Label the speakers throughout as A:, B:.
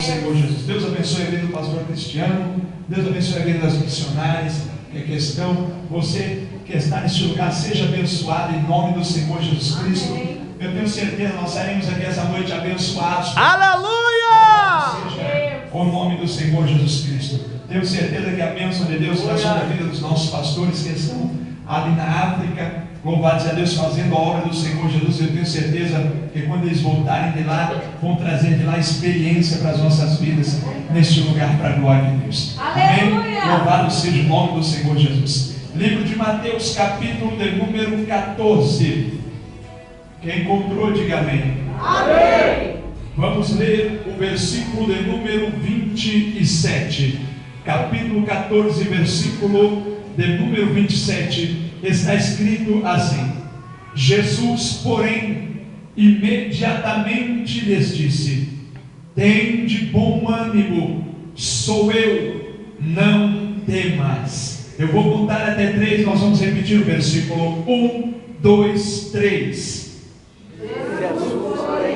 A: Senhor Jesus. Deus abençoe a vida do pastor Cristiano. Deus abençoe a vida das missionárias. Que a questão, você que está neste lugar, seja abençoado em nome do Senhor Jesus Cristo. Eu tenho certeza, nós saímos aqui essa noite abençoados.
B: Aleluia!
A: Seja o nome do Senhor Jesus Cristo. Tenho certeza que a bênção de Deus está sobre a vida dos nossos pastores que estão ali na África. Louvado seja Deus, fazendo a obra do Senhor Jesus. Eu tenho certeza que quando eles voltarem de lá, vão trazer de lá experiência para as nossas vidas neste lugar, para a glória de Deus. Amém? Louvado seja o nome do Senhor Jesus. Livro de Mateus, capítulo de número 14. Quem encontrou, diga amém.
B: Amém.
A: Vamos ler o versículo de número 27. Capítulo 14, versículo de número 27. Está escrito assim: Jesus, porém, imediatamente lhes disse: tende bom ânimo, sou eu, não temas. Eu vou contar até 3, nós vamos repetir o versículo 1, 2, 3.
B: Jesus, porém,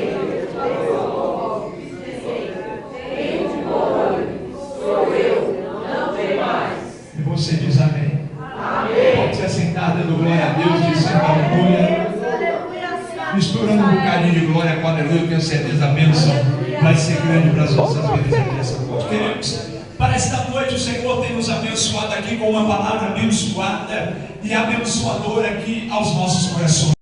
B: tende bom ânimo, sou eu, não temas.
A: E você diz amém.
B: Amém.
A: Pode se assentar dando glória a Deus, dizendo aleluia. Misturando um bocadinho de glória com aleluia, tenho certeza a bênção vai ser grande para as nossas vidas aqui nessa noite. Queridos, para esta noite o Senhor tem nos abençoado aqui com uma palavra abençoada e abençoadora aqui aos nossos corações.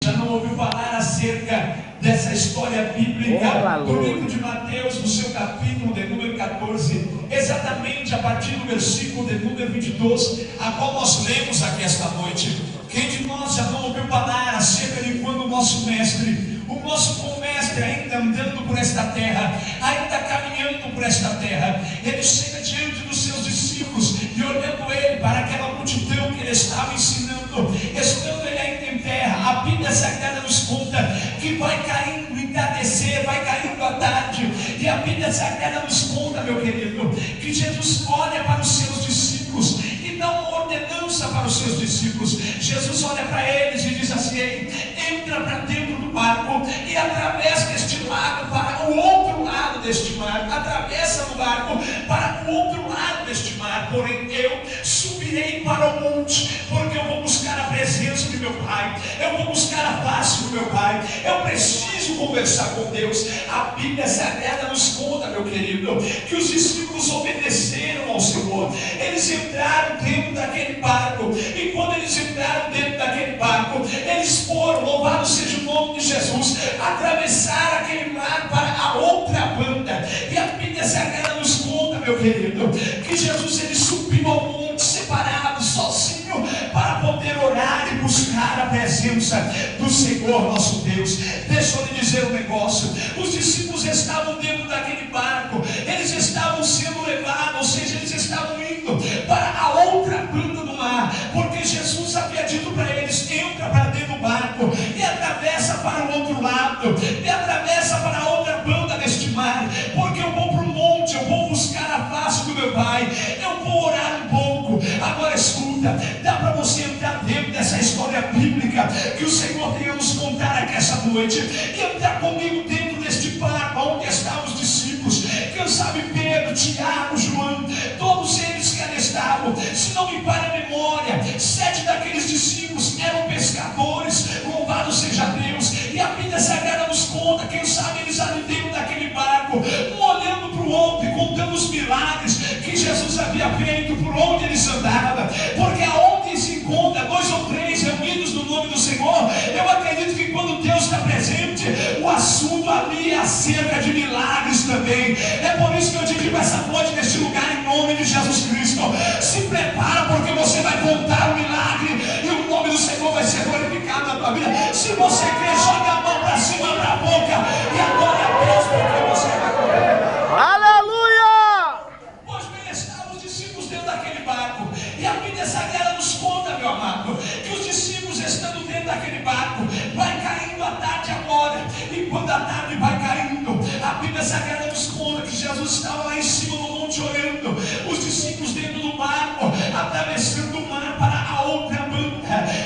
A: Já não ouviu falar acerca dessa história bíblica do livro de Mateus, no seu capítulo de número 14, exatamente a partir do versículo de número 22, a qual nós lemos aqui esta noite. Quem de nós já não ouviu falar acerca de quando o nosso mestre, o nosso bom mestre, ainda andando por esta terra, ainda caminhando por esta terra, ele chega diante dos seus discípulos e olhando ele para aquela multidão que ele estava ensinando, estando ele ainda em terra, a Bíblia Sagrada nos conta que vai caindo o entardecer, vai caindo a tarde, e a Bíblia Sagrada nos conta, meu querido, que Jesus olha para os seus discípulos e dá uma ordenança para os seus discípulos. Jesus olha para eles e diz assim: entra para dentro do barco e atravessa este lago para o outro lado deste mar, atravessa no barco para o outro lado deste mar, porém eu subirei para o monte, porque eu vou buscar a presença de meu Pai, eu vou buscar a face do meu Pai, eu preciso conversar com Deus. A Bíblia Sagrada nos conta, meu querido, que os discípulos obedeceram ao Senhor, eles entraram dentro daquele barco, e quando eles entraram dentro daquele barco, eles foram, louvado seja o nome de Jesus, atravessar aquele mar para a outra banda. E a Bíblia Sagrada nos conta, meu querido, que Jesus ele subiu ao monte separado, sozinho, para poder orar e buscar a presença do Senhor nosso Deus. Deixa eu lhe dizer um negócio: os discípulos estavam dentro daquele barco, eles estavam sendo levados, ou seja, eles estavam indo para a outra banda do mar, porque Jesus havia dito para eles: entra para dentro do barco e atravessa para o outro lado, e atravessa para a outra banda deste mar, porque eu vou para o monte, eu vou buscar a face do meu Pai, eu vou orar um pouco. Agora escuta, dá para você entrar dentro dessa história bíblica que o Senhor tem a nos contar aqui essa noite, e entrar comigo dentro deste barco onde estavam os discípulos. Quem sabe Pedro, Tiago, João, todos eles que ali estavam. Se não me falha a memória, 7 daqueles discípulos eram pescadores, louvado seja Deus. E a Bíblia Sagrada nos conta, quem sabe eles ali dentro daquele barco, um olhando para o outro e contando os milagres que Jesus havia feito por onde eles andavam, porque aonde se encontra 2 ou 3 reunidos no nome do Senhor, eu acredito que quando Deus está presente, o assunto ali é acerca de milagres também. É por isso que eu te digo essa noite neste lugar, em nome de Jesus Cristo, se prepara, porque você vai contar o milagre e o nome do Senhor vai ser glorificado na tua vida. Se você crê, joga a mão para cima, para a boca e adore a Deus, porque você vai contar.
B: Aleluia!
A: Pois bem, estavam os discípulos dentro daquele barco, e a Bíblia Sagrada nos conta, meu amado, que os discípulos estando dentro daquele barco, vai caindo a tarde agora, e quando a tarde vai caindo, a Bíblia Sagrada nos conta que Jesus estava lá em cima no monte orando, os discípulos dentro do barco, atravessando o mar para a outra banda.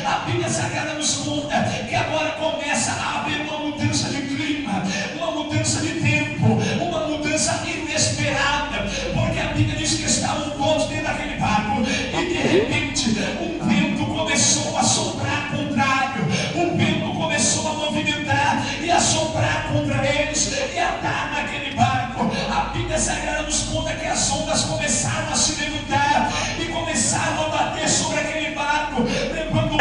A: A Bíblia Sagrada nos conta que agora começa a haver uma mudança de clima, uma mudança de tempo. e andar naquele barco. A Bíblia Sagrada nos conta que as ondas começaram a se levantar e começaram a bater sobre aquele barco, levando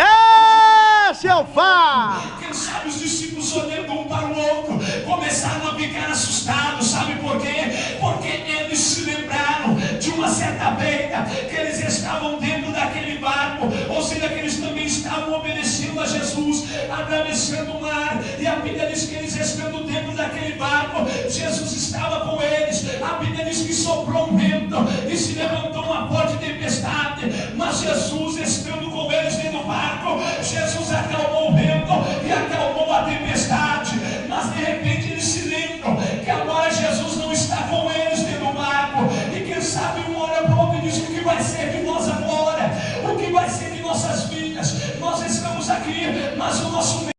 A: quem sabe os discípulos, olhando um para o outro, começaram a ficar assustados. Sabe por quê? Porque eles se lembraram de uma certa feita que eles estavam dentro daquele barco, ou seja, que eles também estavam obedecendo a Jesus, atravessando o mar. E a Bíblia diz que eles estando dentro daquele barco, Jesus estava com eles. A Bíblia diz que soprou um vento e se levantou uma forte tempestade, mas Jesus estando com eles dentro do barco, Jesus acalmou o vento e acalmou a tempestade. Mas de repente eles se lembram que agora Jesus não está com eles dentro do barco, e quem sabe um olha para o outro e diz: o que vai ser de nós agora? O que vai ser de nossas vidas? Nós estamos aqui, mas o nosso